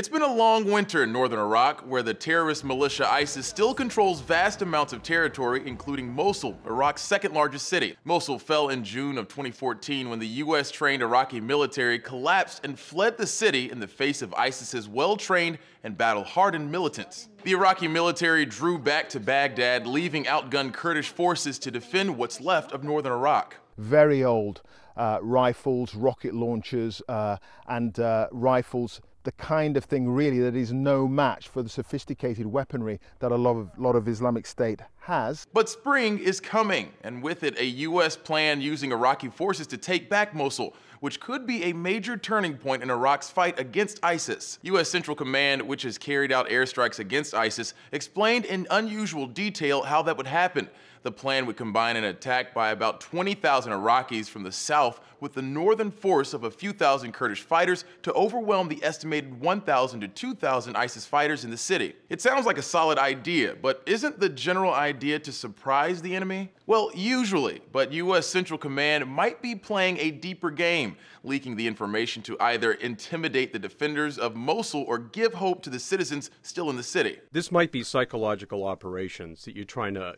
It's been a long winter in northern Iraq, where the terrorist militia ISIS still controls vast amounts of territory, including Mosul, Iraq's second largest city. Mosul fell in June of 2014 when the U.S.-trained Iraqi military collapsed and fled the city in the face of ISIS's well-trained and battle-hardened militants. The Iraqi military drew back to Baghdad, leaving outgunned Kurdish forces to defend what's left of northern Iraq. Very old rifles, rocket launchers, and rifles, the kind of thing really that is no match for the sophisticated weaponry that a lot of Islamic State has. But spring is coming, and with it a U.S. plan using Iraqi forces to take back Mosul, which could be a major turning point in Iraq's fight against ISIS. U.S. Central Command, which has carried out airstrikes against ISIS, explained in unusual detail how that would happen. The plan would combine an attack by about 20,000 Iraqis from the south with the northern force of a few thousand Kurdish fighters to overwhelm the estimated 1,000 to 2,000 ISIS fighters in the city. It sounds like a solid idea, but isn't the general idea to surprise the enemy? Well, usually, but U.S. Central Command might be playing a deeper game, leaking the information to either intimidate the defenders of Mosul or give hope to the citizens still in the city. This might be psychological operations that you're trying to,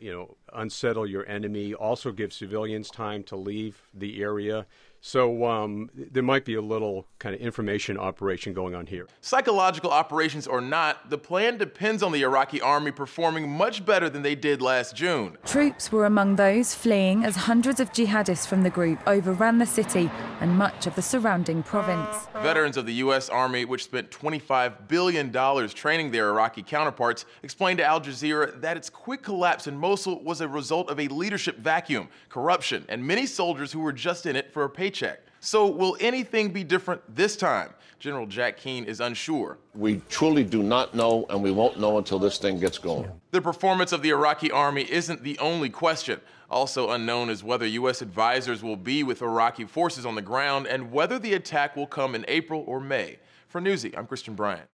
unsettle your enemy, also give civilians time to leave the area. So there might be a little kind of information operation going on here. Psychological operations or not, the plan depends on the Iraqi army performing much better than they did last June. Troops were among those fleeing as hundreds of jihadists from the group overran the city and much of the surrounding province. Veterans of the U.S. Army, which spent $25 billion training their Iraqi counterparts, explained to Al Jazeera that its quick collapse in Mosul was a result of a leadership vacuum, corruption, and many soldiers who were just in it for a paycheck. So will anything be different this time? General Jack Keane is unsure. We truly do not know, and we won't know until this thing gets going. The performance of the Iraqi army isn't the only question. Also unknown is whether U.S. advisors will be with Iraqi forces on the ground and whether the attack will come in April or May. For Newsy, I'm Christian Bryant.